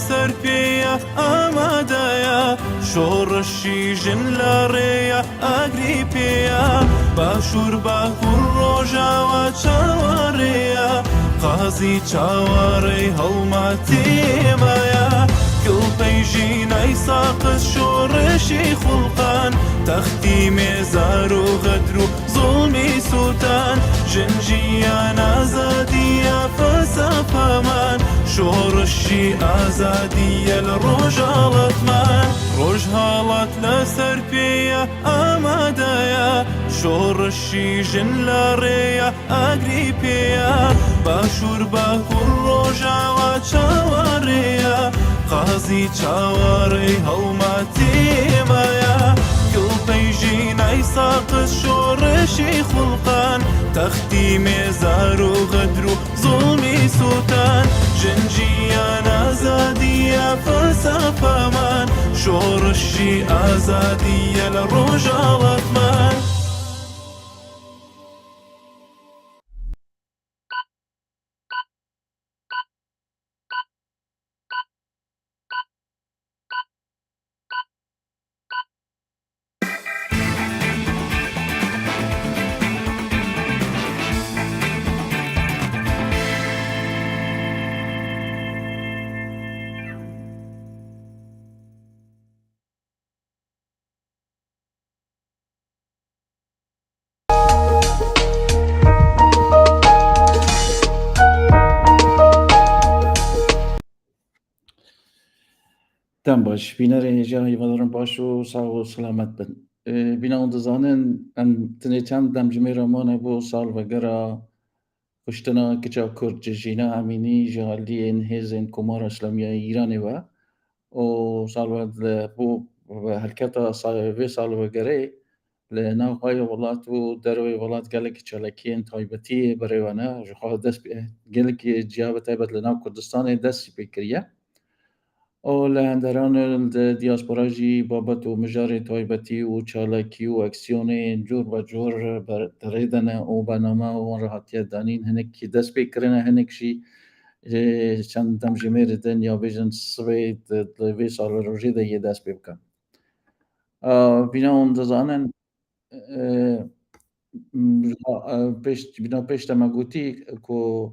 لسر پیا آمادایا شورشی جن لاریا اگری پیا باشور باکور روجا و چاواریا قازی چاواری هلماتی مایا كل بيجين اي ساقس شورشي خلقان تختي مزار وغدر ظلمي سوتان جنجيان ازادية فسفامان شورشي ازادية الرجالة مان رجالة لسر بيا امادايا شورشي جن لاريا اگري بيا باشور باكور روجا وچاواريا قازی چاواری هلماتی مایا كل بيجين اي ساقس شورشي خلقان تختي مزار وغدر ظلمي سوتان جنجيان ازادية فلسفة مان شورشي ازادية للرجالة مان دم باش بینر هجا هیوادارم باش و ساق و سلامت بن بینا اندزانن ام تنیتم دم جمعی رامانه بو سال وگرا کشتنا کچا کرد جینا امینی جهالی این هزین کمار اسلامی ایرانی و سال بو حرکتا وی سال وگره لناو های ولات و دروی ولات گلک چالکین تایبتی بریوانه جخواه دست گلک جیاب تایبت لناو کردستان دستی بکریه او لهندران دیاسپوراجی بابت و مجار تایبتی و چالکی و اکسیون جور و جور دریدن او برنامه و راحتیت دانین هنک دست بکرنه هنک شی چند دم جمیر دن یا بیجن سوی دوی سال روژی ده یه دست بکن بینا اون دزانن بینا پیش دمگوتی که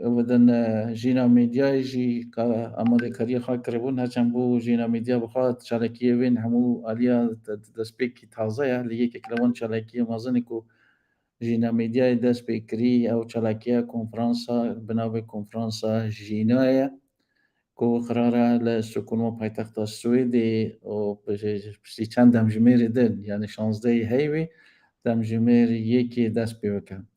ودن جینا میدیای جی که آماده کاری خواه کربون هرچند بو جینا میدیا بخواد چالکی وین همو آلیا دست پیکی تازه لیه که کلوان چالکی مازنی که جینا میدیای دست پیکری او چالکی کنفرانسا بناوی کنفرانسا جینایه که قراره لسکونو پایتخت سویدی و بسی چند دمجمیر دن یعنی 16 هیوی دمجمیر یکی دست بیوکن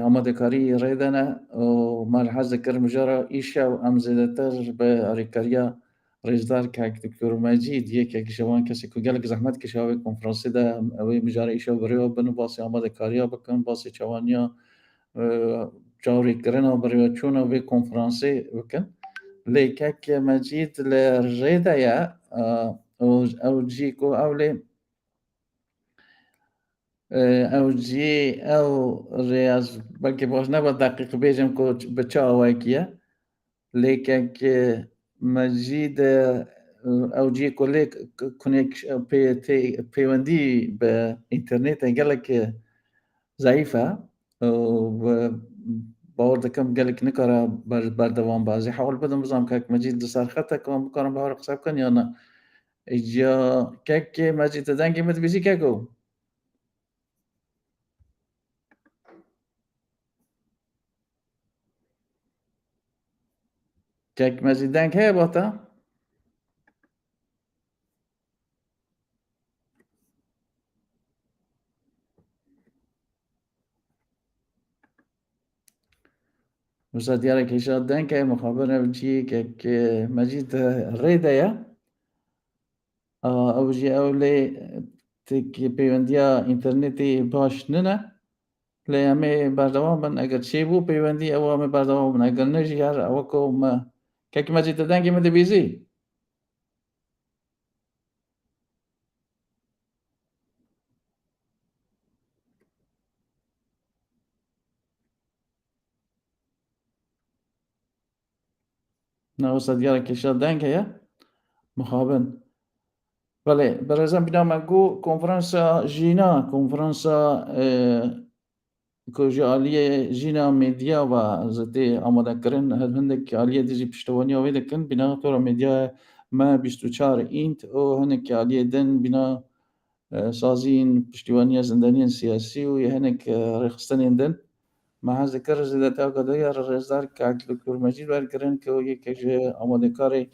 آماده کاری ریدنه و ملحظ کرم جرا ایشا و امزدتر به آریکاریا ریزدار که دکتر مجید یک جوان کسی که گلک زحمت کشاوی کنفرانسی ده اوی مجاره ایشا بریو بنو باسی آماده کاریا بکن باسی چوانیا جوری کرنا بریو چون اوی کنفرانسی بکن لیکه که مجید لریده یا او جی کو اولی او جی او ریاض بلکه باش نباید دقیق بیجم که به چه آوائکیه لیکن که مجید او جی کلی کنیک پیوندی به اینترنت گلک ضعیفه و باور دکم گلک نکاره بردوام بازی حاول بدم بزنم که مجید سر خطه کنم بکنم به هر قصب کن یا نه ایجا که مجید دنگی مدبیزی که گو که مجید دنگ هی باتا وسا دیاره که شاد دن که مخابره بچی که مجید ریده یا او جی اولی تکی پیوندیا اینترنتی باش ننه لی همه بردوام بن اگر چی بو پیوندی او همه بردوام بن اگر نجی هر او که مجید دنگی مده بیزی نوسط دیاره کشا دنگ هیا مخابن بله برازم بینا مگو کنفرانسا جینا کنفرانسا کجا آلیه جینا میدیا و زده آماده کردن هندک آلیه دیجی پشتوانی آویده کن بینا طور میدیا ما 24 اینت او هنک آلیه دن بینا سازین پشتوانی زندانیان سیاسی و یه هنک رخصتنین دن ما هز ذکر زده تا قدر رزدار که دکتر مجید برگرن که یک آماده کاری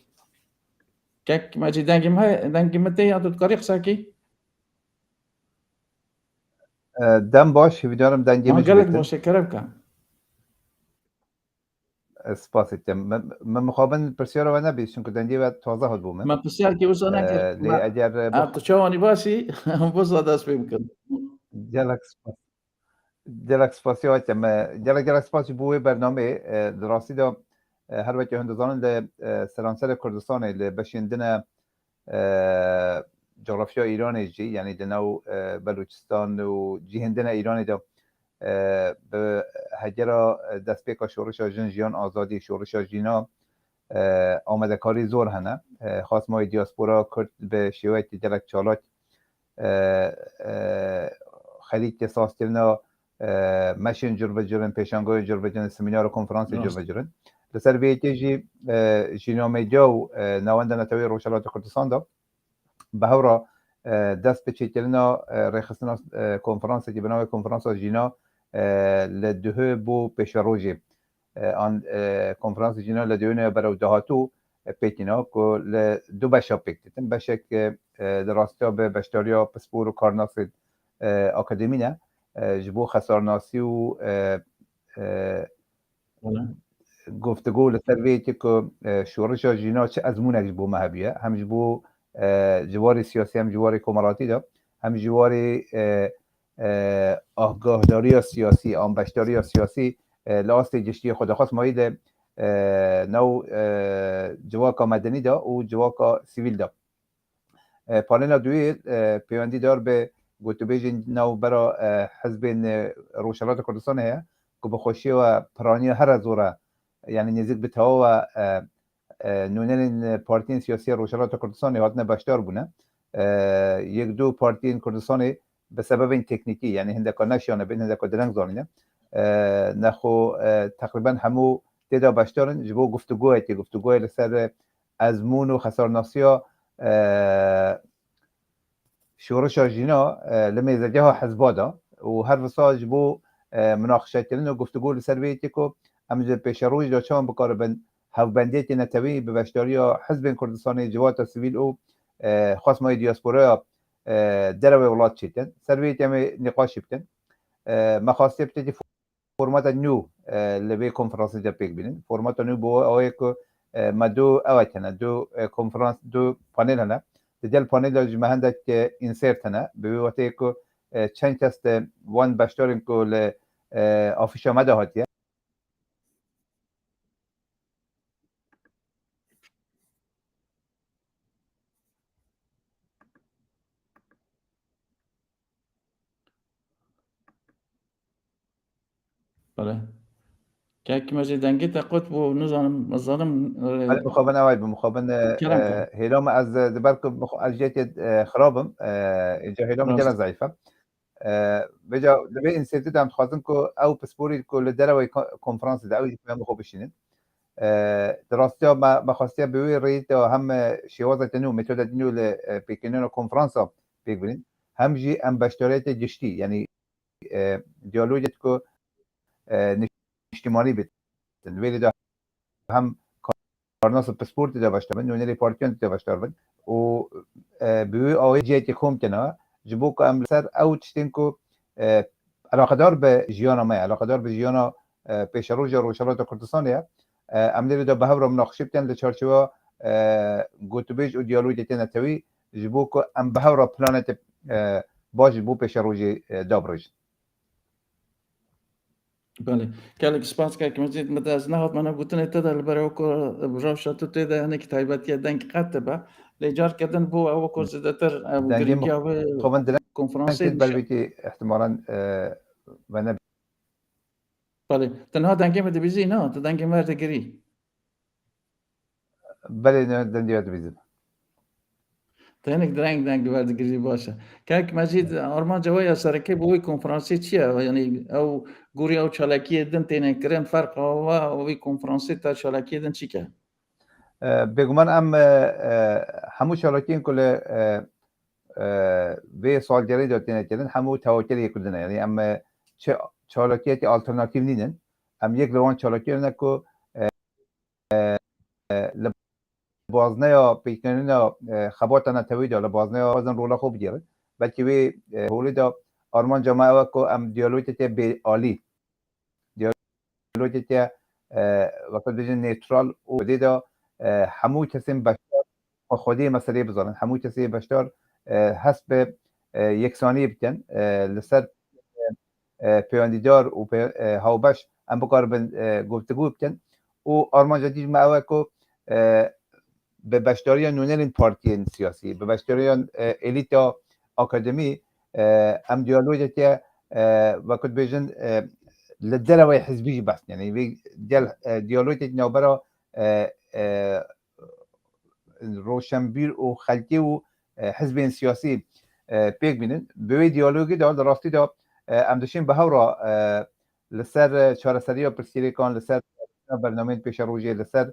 کک مجید دنگی مته یا تو کاری خساکی دم باش ویدیارم دنگی ما مش قلت بیتن باشه کرب کن سپاسی تم من مخابن پرسیارا و نبیش چون که دنگی و تازه هد بومه ما بسیار که وزا نکر لی اگر تو چوانی باسی بزا دست بکن جلک سپاسی های تم جلک سپاسی بوی برنامه دراستی دا هر وقت هندوزان ل سرانسر کردستان ل بشیندن جغرافیا ایران جی یعنی دنو بلوچستان و جیهندن ایران دا به هجرا دست پیکا شورش جن جیان آزادی شورش جینا آمده کاری زور هنه خاص مای دیاسپورا کرد به شیوه جلک چالاک خلیج ساز کردن مشین جور بجرن پیشانگوی جور بجرن سمینار و کنفرانس جور بجرن لسر ویتی جی جینا میجاو نوانده نتوی روشلات کردستان دا به هورا دست به چیتلنا رخصتنا کنفرانس که بناوی کنفرانس جینا لدهه بو پیشروجی آن کنفرانس جینا لدهونه برو دهاتو پیتینا که لدو بشا پیکتن بشک دراستا به بشتاریا پسپور و کارناس اکادمی نه جبو خسارناسی و گفتگو لسر ویتی که شورش جینا چه ازمونک جبو مهبیه هم جبو جواری سیاسی هم جواری کمراتی دا هم جواری آگاهداری سیاسی آنبشتاری سیاسی لاست جشتی خود خواست مایید نو جواکا مدنی دا و جواکا سیویل دا پانینا دوی پیوندی دار به گوتوبیج نو برا حزب روشلات کردستان هیا که بخوشی و پرانی هر زوره یعنی نزید به تاو و نونن پارتین سیاسی روشلات کردستان هاتنه باشدار بونه یک دو پارتین کردستان به سبب این تکنیکی یعنی هندکا نشانه بین هندکا درنگ زانینه نخو تقریبا همو تیدا باشدارن جبو گفتگوی لسر ازمون و خسارناسیا شورش جینا لمیزجه ها حزبادا و هر وصال جبو مناقشه کردن و گفتگو لسر ویتی که همجه پیش روی دا چون بکار بن هفبندیت نتوی به بشداری حزب کردستان جوات سیویل او خاص مای دیاسپورا دروی ولاد چیتن سرویت هم نقاشی بتن مخاصی بتدی فرمات نو لبی کنفرانس جا پیک بینن فرمات نو بو اوه که ما دو اوتنا دو کنفرانس دو پانل هنه دجال پانل جمع هندک انسرت هنه به وقتی که چند کست وان بشدارن که ل آفیش آمده هاتیه بله که مجید دنگی تقوت بو نظام مظالم ولی مخابن اوای بمخابن هیلام از دبرك از جهت خرابم اینجا هیلام جلا ضعیفه بجا لبی انسیتید هم خواستن که او پسپوری که لدروی کنفرانس دعوی فهم خوب بشینن دراستی ما خواستی بوی رید و هم شوازه تنو متود دنیو لپیکنون کنفرانس پیک بینن هم جی ام بشتاریت جشتی یعنی دیالوجت که اجتماعی بیت ویلی دا هم کارناس پسپورت دا باشتر بند نونری پارتیون دا باشتر بند و بوی آوی جیتی خوم کنه جبو که ام لسر او تشتین که علاقه دار به جیانا مای علاقه دار به جیانا پیش روز روشلات کردستانیه ام لیلی دا به هفر مناقشه بتن لچارچوا گوتوبیج و دیالوگ تین توی جبو که ام به هفر پلانت باش جبو پیش روز دابرج بله کلک سپاس که مجید متاز نهات من گوتنه تدا البرو کو بروش تو تدا هنه که تایباتی دنگ قطبه لجار کردن بو او کو زدتر او گرینگی او کنفرانسی بلویتی احتمالاً و نبی بله تنها دنگی مده بیزی نه تو دنگی مرد گری بله دندیات بیزم تهنك درنگ وردگیری باشه که مجید آرمان جوای سرکی بوی کنفرانسی چیه یعنی او گوری او چالکی دن تینه کرن فرق و وی کنفرانسی تا چالکی دن چی که بگمان ام همو شراکین کل به سالگری داتینه کردن همو توکلی کردن یعنی ام چالاکیت آلترناتیو نینن ام یک لوان چالاکی نکو بازنه یا پیکنین خبات نتوی دا لبازنه یا بازن رولا خوب گیره بلکه وی هولی دا آرمان جامعه وکو ام دیالوگی تی به عالی دیالوگی تی وقت بیجن نیترال و دی دا همو کسی بشتر خودی مسئله بزارن همو کسی بشتر حسب یکسانی بکن لسر پیاندیدار و هاوبش ام بکار بن گفتگو بکن و آرمان جدید معوه کو به بشتاریان نونرین پارتی سیاسی به بشتاریان الیتا اکادمی ام دیالوگی که وقت بیجن لدرجه حزبی بس یعنی دیالوگی نوبرا روشنبیر و خلقی و حزب سیاسی پیک بینن به دیالوگی دال راستی دا ام داشتیم به هورا لسر چهارسری یا پرسیری کان لسر برنامه پیش روزی لسر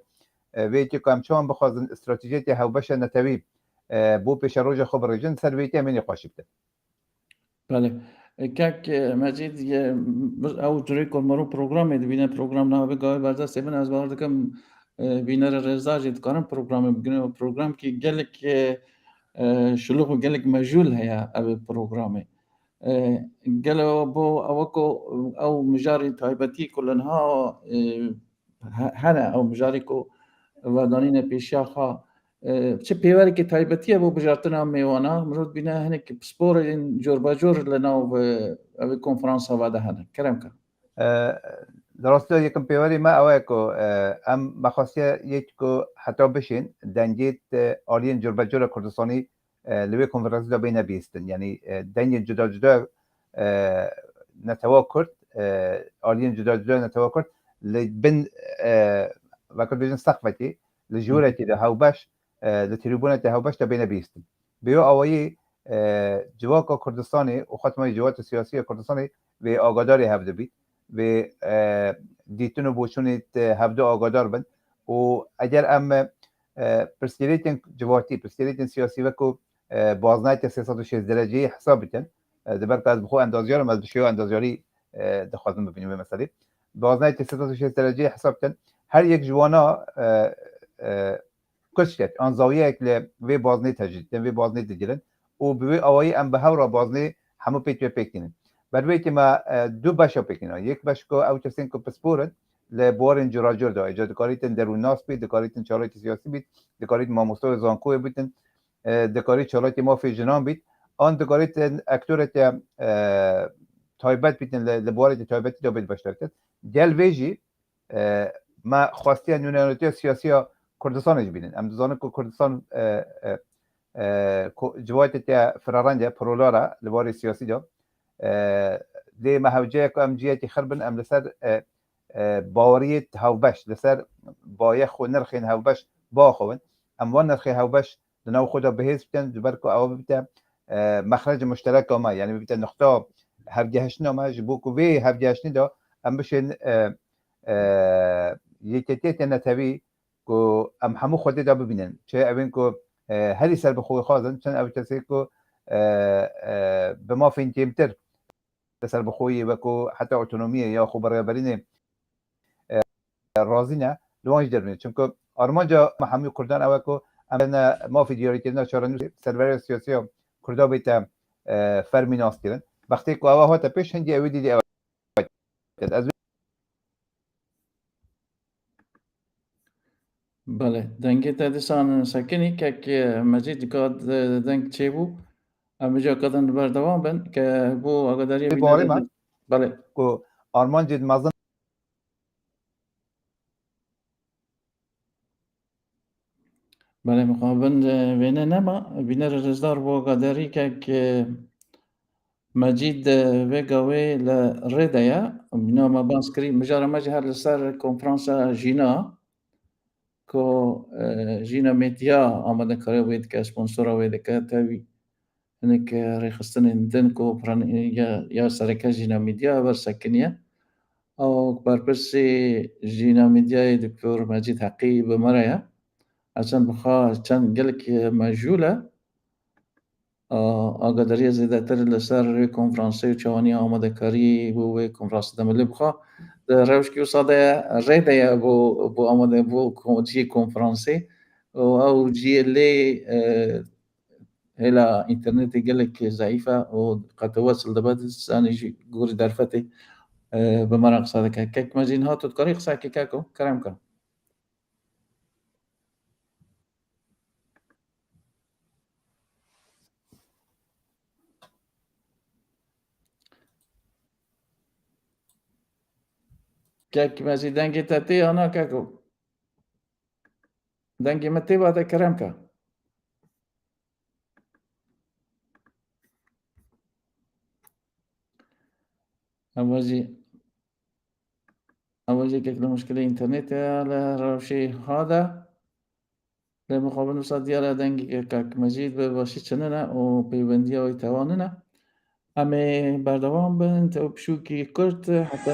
ویتی که همچنان بخوازن استراتژیت هاوبش نتوی بو پیش روز خوب رجن سر ویتی همینی قاشی بده بله کاک مجید او جوری کلمرو پروگرام بینه پروگرام نه بگاه برده سیمن از بار دکم بینه رضا جد کارم پروگرام بگنه پروگرام که گلک شلوغ و گلک مجهول هیا او پروگرامه گلو بو اوکو او مجاری تایبتی کلنها هنه او مجاری کو ودانین پیشاخا چه پیوری که تایبتیه بو بجارتنا میوانا مرود بینه هنه که سپور این جور بجور لناو او کنفرانس ها واده هنه کرم کن درسته یکم پیوری ما اوه کو ام مخواستیه یک کو حتی بشین دنجیت آلین جور بجور کردستانی لوی کنفرانسی دا بینه بیستن یعنی دنجی جدا جدا نتوا کرد آلین جدا جدا نتوا کرد لبن وقت بیجن سقفتی لجورتی ده هاوبش لتریبونت هاوبش ده بینه بیستن بیو آوایی جواک کردستانی و ختمه جوات سیاسی کردستانی و آگاداری هفته بید و دیتون و بوشونیت هفته آگادار بند و اگر ام پرسیریتن جواتی پرسیریتن سیاسی وکو بازنایت 306 درجه حساب بتن دبر که از بخو اندازیارم از بشیو اندازیاری دخوازم ببینیم به مسئله بازنایت 306 درجه حساب بتن هر یک جوانا کشت آن زاویه اکل وی بازنی تجدید وی بازنی دیگرن و به آوایی ام به هورا بازنی همو پیت پیکنن بروی که ما دو باشا پیکنن یک باش کو او کسین کو پسپورن لبورن جراجر دا ایجاد کاریتن درون ناس بید دکاریتن چالات سیاسی بید دکاریت ماموستو زانکو بیتن دکاریت چالات ما فی جنان بید آن دکاریتن اکتورت تایبت بیتن لبورت تایبتی دا بید باشترکت گل ویجی ما خواستی نونانوتی سیاسی کردستان بینن ام دزانه که کردستان جوایت تا فرارنجه پرولارا لباری سیاسی دا دی مهوجه که ام جیتی خربن ام لسر باوریت هاوبش لسر بایخ خو نرخین هاوبش باخوون ام وان نرخی هاوبش دناو خدا بهیز بتن جبر که او بتا مخرج مشترک ما یعنی بتا نقطه هفجهشنا ما جبو که وی هفجهشنی دا ام بشن یکیتیت نتوی که ام همو خودی دا ببینن چه اوین که هری سر بخوی خوازن چون او کسی که به ما فین تیمتر سر بخوی وکو حتی اتونومیه یا خو برابرین راضی نه لوانج درمینه چون که آرمان جا همه کردان او که امنا ما فی دیاری کردن چارانو سرور سیاسی ها کردا بیتا فرمی ناس کردن وقتی که اوه ها تا پیش هنگی اوی دیدی از بله دنگی تا دیسان سکنی که مجید کاد دنگ چه بو ام جا کدن بردوام بن که بو آگاداری باره من بله که آرمان جد مازن بله مقابل وینه نما بینه رزدار بو آگاداری که مجید وگاوی لرده یا بنا ما بانسکری مجاره مجه هر لسر کنفرانس جینا کو جینا میدیا آماده کاری وید که اسپانسر وید که تاوی انك ريخستن اندنكو بران یا سرکه جینا میدیا بر سکنیه او برپرسی جینا میدیا دکتور مجید حقی بمرایا عشان بخوا چند گلک مجهوله آگاداری زیاده تر لسر کنفرانسی و چوانی آماده کاری بو کنفرانس دملی بخوا روش که صاده ریده بو آماده بو جی کنفرانسی او جی لی هلا انترنت گلک ضعیفه و قد توصل دباد سانی گوری درفته بمرق صاده که کک مجین ها تدکاری قصه که ککو کرم کن کک مجید دنگی تاتی آنا ککو دنگی متی باده کرم کن أول كل مشكلة إنترنت على روشي هذا لمقابل نصاد ديالا دنگی كاك مجيد بباشي چننا و بيبنديا و يتواننا أمي بردوام بنت و بشوكي كرت حتى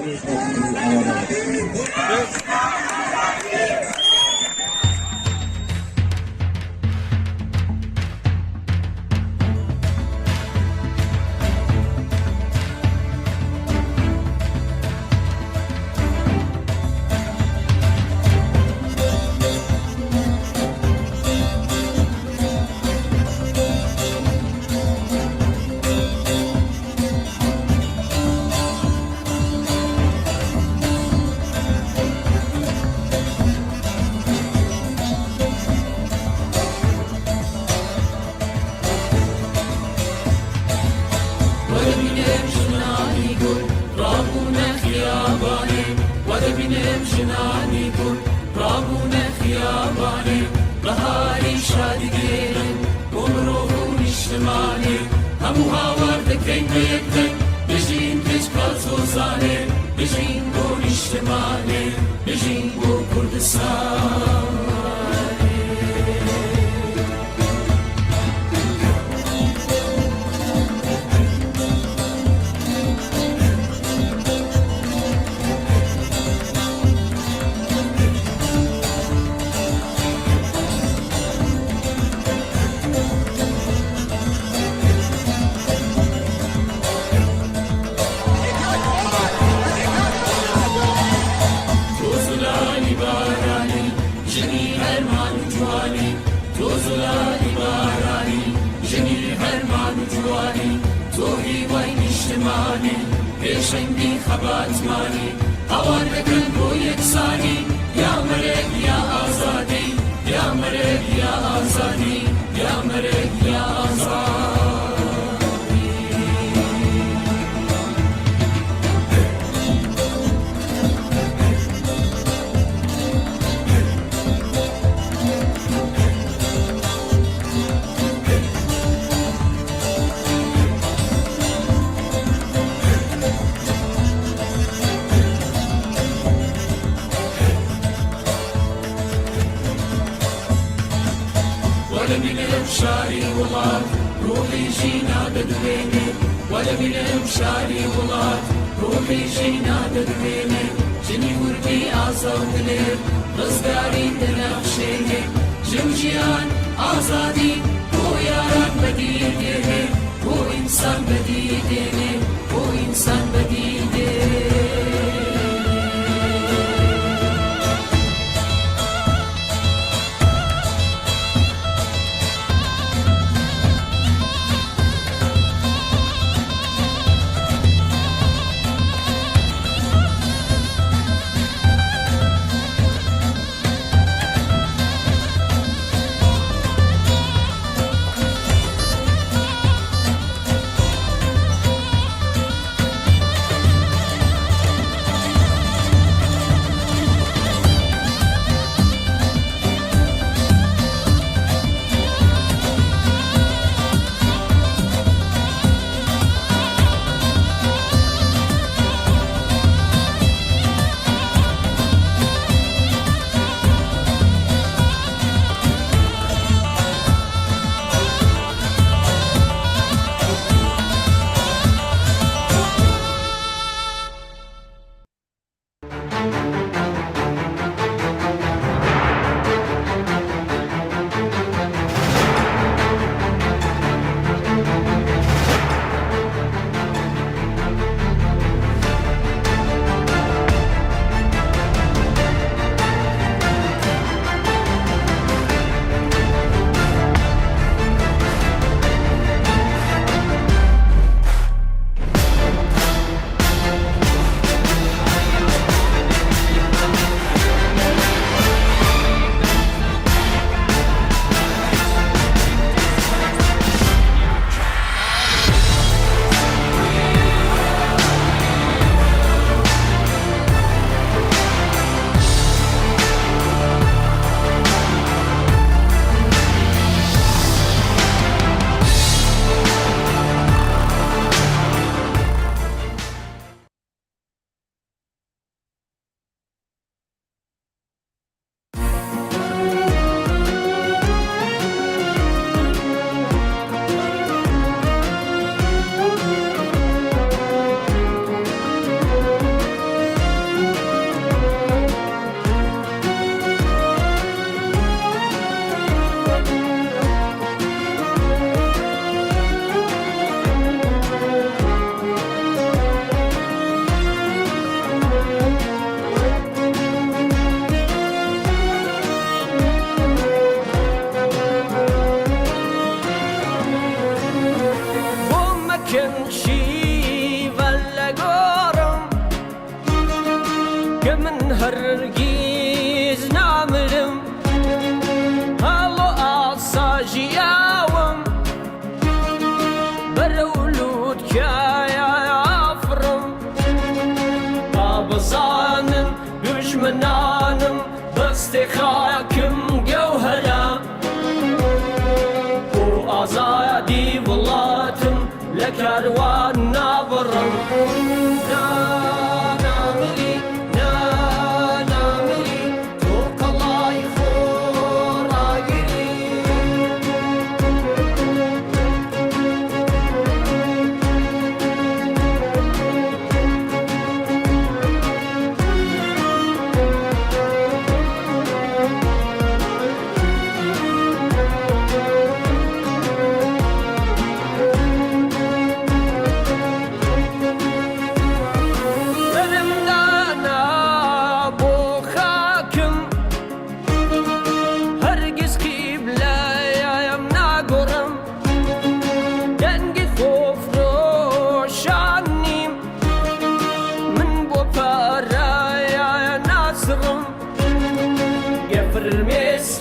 كاروان نابرم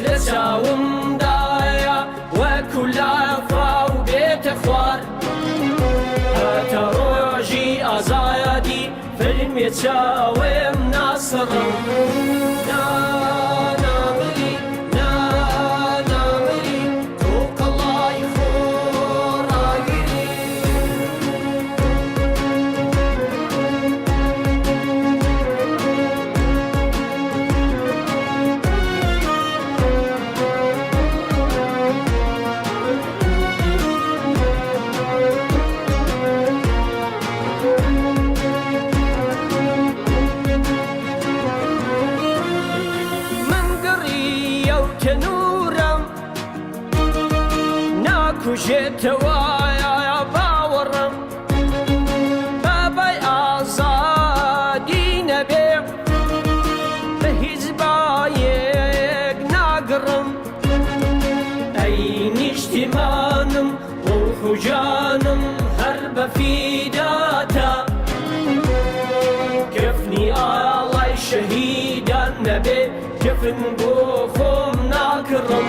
لساوم دايا وكل عفا وبيت خوار هتروجي أزايدي فيلم يتساوم ناصر كوشت وايا باورم باباي آزادي نبيع بهزبايق ناقرم أي نجتمانم وخجانم هرب في داتا كفني الله شهيدا نبي كفن بوخم ناكرم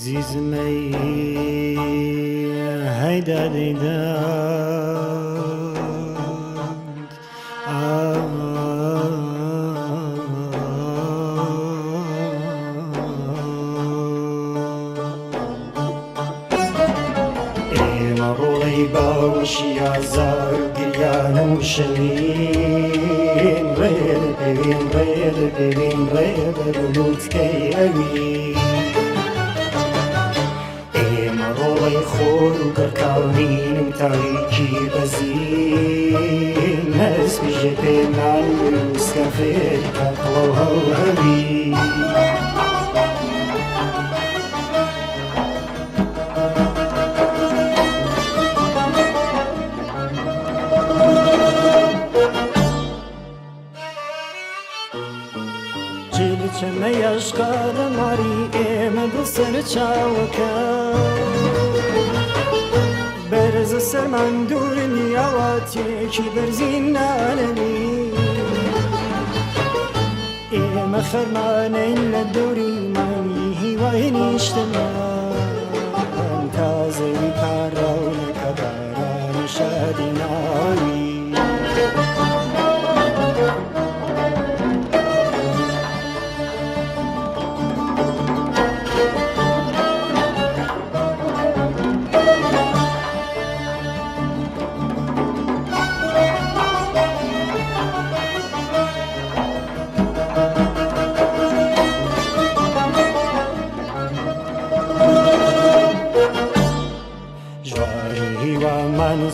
عزیز می هیدر روی باشی آزار گریان و شنین رید ببین رید لوت کی اوی روی خور و گرکاوین و تاریکی بزین نسبی جپی من بروز کفر تقوى هوی چمه اشکال ماری امد سر چاوکا برز سر من دور نیاواتی کی برزین نالنی ام خرمان لدوری من هیوای نیشتم تازه کارون کباران شادی ناوی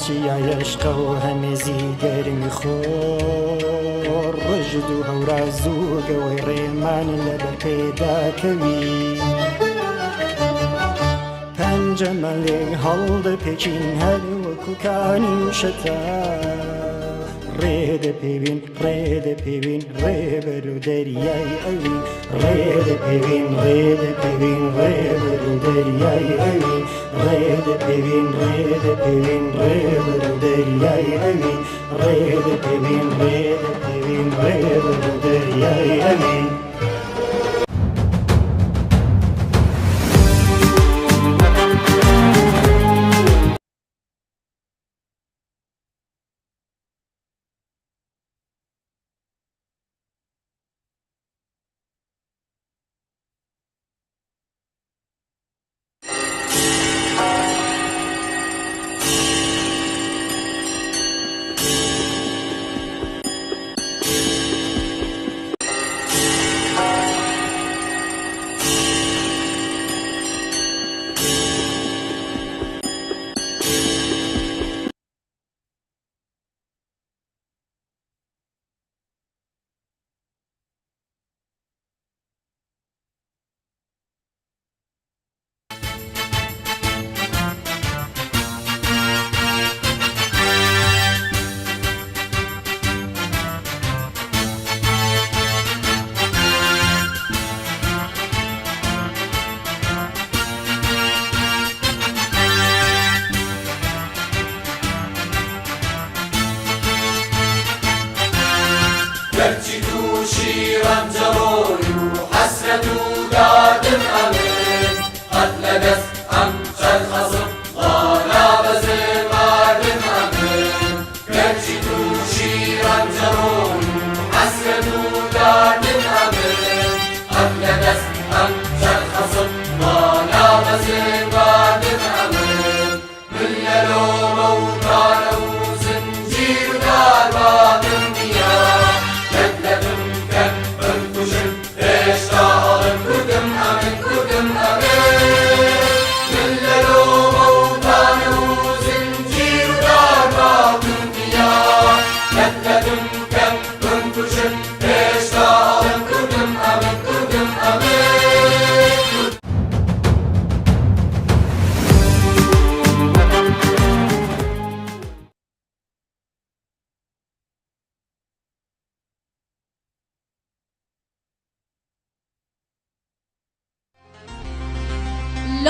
چیا عشق و همه زیگر میخور رجد و هورا زوگ و ریمان لب پیدا کوی پنج ملک هلد پیچین هر و کوکانی شتا رید پیوین ریبرو دریای اوی رید پیوین ریبرو دریای اوی رید پیوین ریبرو دریای اوی رید پیوین ریبرو دریای اوی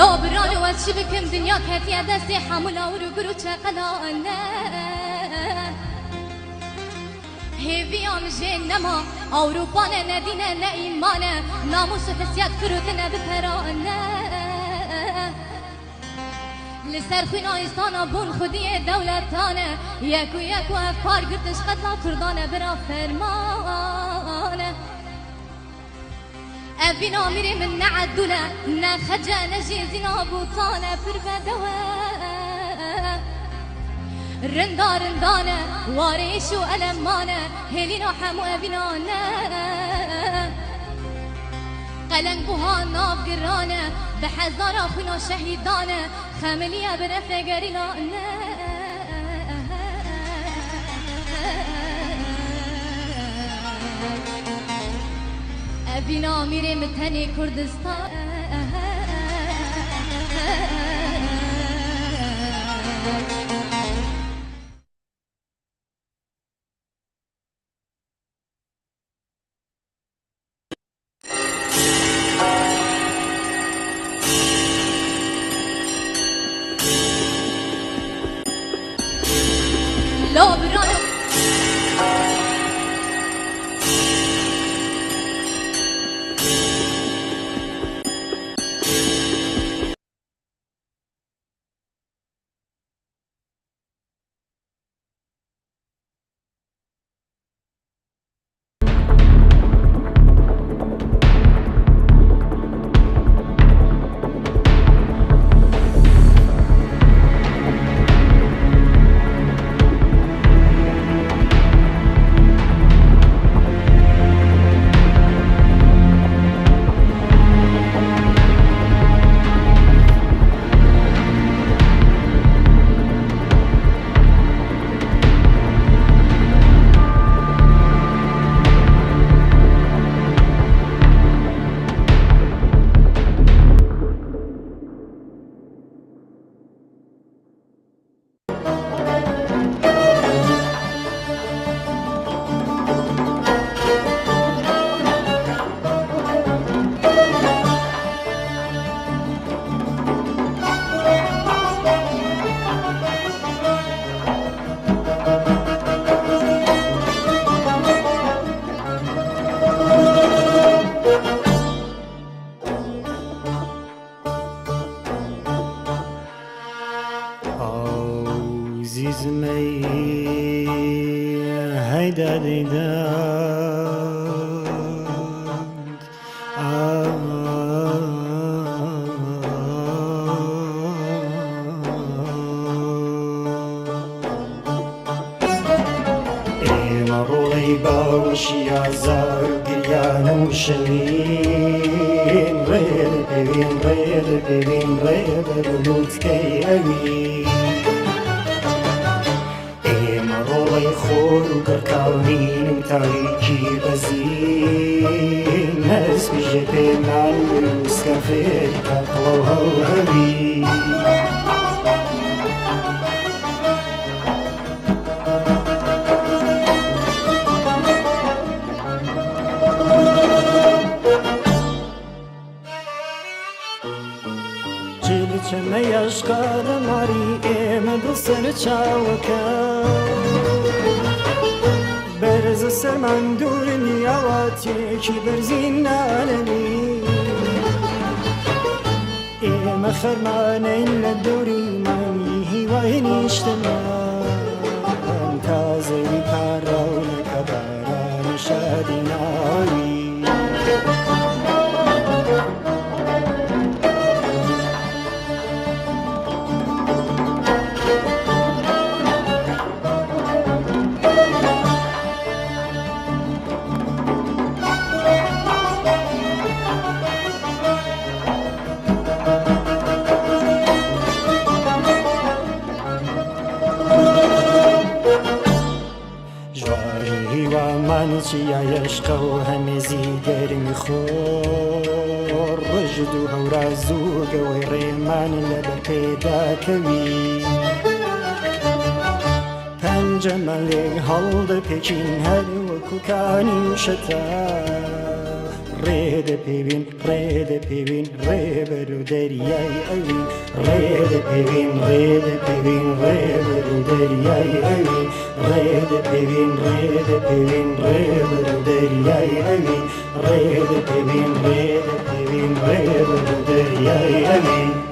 لا برانو از چی بکم دنیا کتیه دستی حمولا و رو برو چقلانه هیویام جنما اوروپانه ندینه نه ایمانه ناموس و حسیت فروتنه بپرانه لسر خوین آیستانا بون خودی دولتانه یکو یکو افکار گرتش قتلا کردانه برا فرمانه ابینا میری من نعدوله نخجه نجیزینا بوتانه پر بدوه رندا رندانه واریش و المانه هلینو حمو ابینانه قلنگ بوها ناف گرانه به هزار خوینو شهیدانه خملیه برفه گریلانه ابینا میره متنی کردستان لا برانو زمي هيدا مرولي باوشي عزار قريانا وشلين غير بين غير بين غير بلوت كي أوي مرولي خور وكركاونين وتاريكي بزين ناس بجبي معلوس كافير تقلوها وهبي چه اشکال ماری ام دو سر چاوکا برز سر من دور نیاواتی کی برزین نالنی ام خرمان این دوری من هیوای نیشتم تازه کارون کباران شادی ناوی چیا عشق و همه زیگر میخور رجد و هورازو گوی ریمان لب پیدا کوی پنج ملی حال پکین هر و کوکانی شتا رید پیوین رید پیوین ریبرو دریای اوین رید پیوین رید پیوین ریبرو دریای اوین رید پیوین رید پیوین ریبرو دریای اوین رید پیوین رید پیوین ریبرو دریای اوین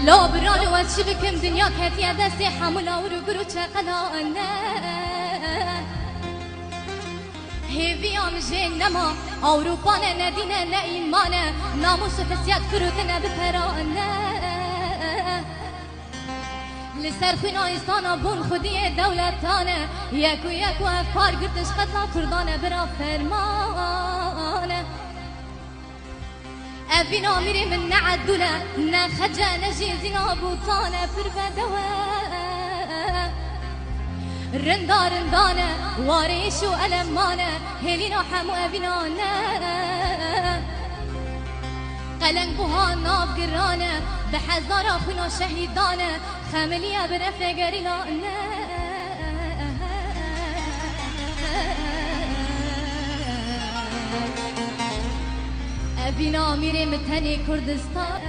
لو برانو وشبكم دنيا كتيا دستي حمولا ورقرو چقلانا هيفي ام جنما اوروبانا ندينا لا ايمانا ناموس فسيات فروتنا بفرانا لسر خوینایستانا بون خودی دولتانه یکو یکو افکار گرتش قتلا کردانه برا فرمانه افینا میری من نعدوله نخجه نجی زینا بوتانه پر بدوه رندا رندانه واریش و المانه هلینا حمو افینانه قلنگ بوها ناف گرانه به هزارا خونا شهیدانه خملیه برفه گریلانه ابینا میره متنی کردستان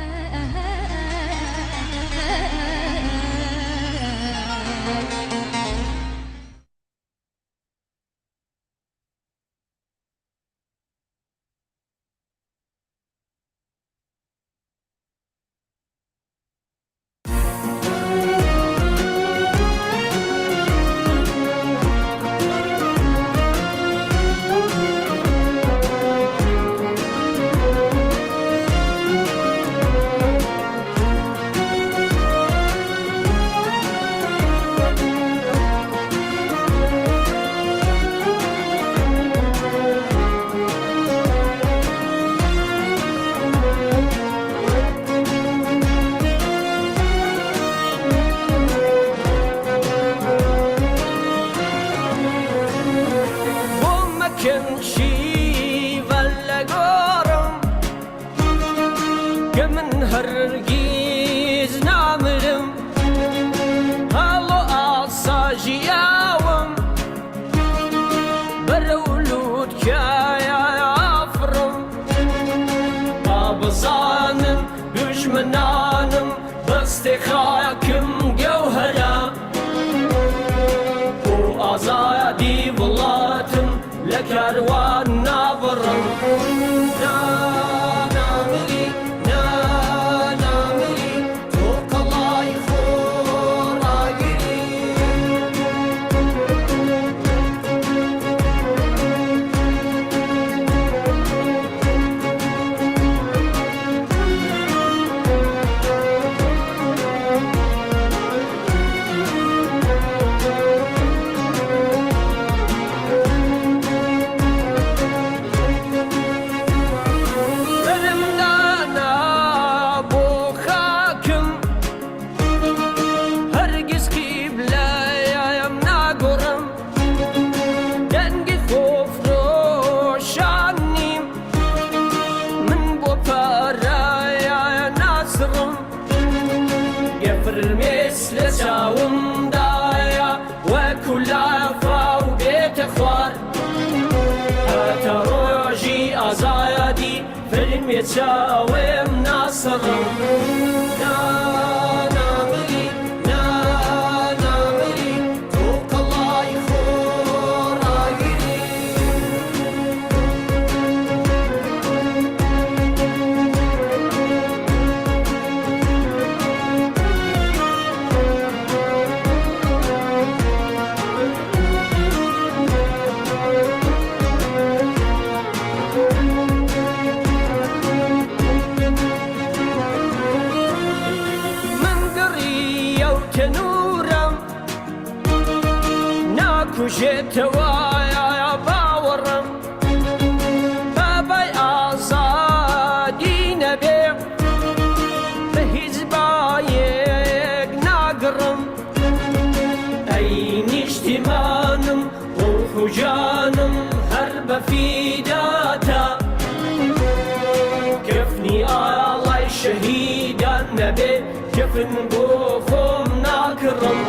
خاكم جوهرا وأزادي ولاتم لكروان نابرا نامري نامري توق الله يخور لساوم دايا وكلها فاو بيت اخوار هتروجي ازايدي فيلم يتساوم ناصر نامري نامري توق الله يخور وجيت وايا باورم باباي ازادي نبي بهزبايك ناقرم اين اجتمانم وخجانم هرب في داتا كفني الله الشهيد النبي كفن بوخم ناكرم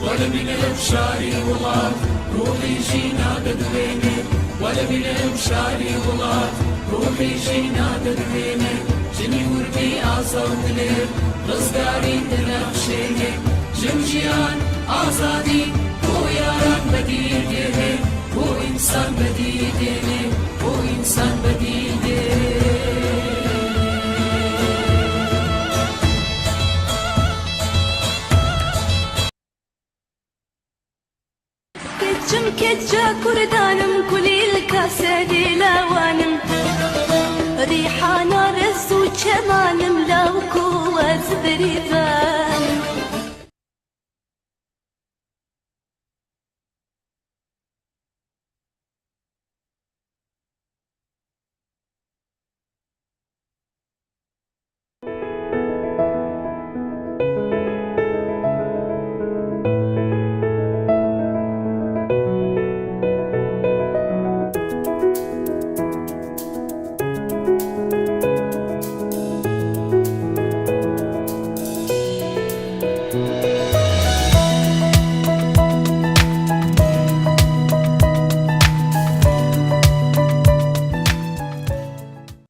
ولا من الشاري والله روحي جينا بدويني ولا بلم شاري ولاد روحي جينا درديني جني وربي آزاد لير رزقاري دنخشيني جمجيان آزادي بو ياران بديديني بو إنسان بديديني بو إنسان بديديني كتشم كتشا كردانم كلي الكاسدي لوانم ريحانا رز وشمانم لو كوز بريفان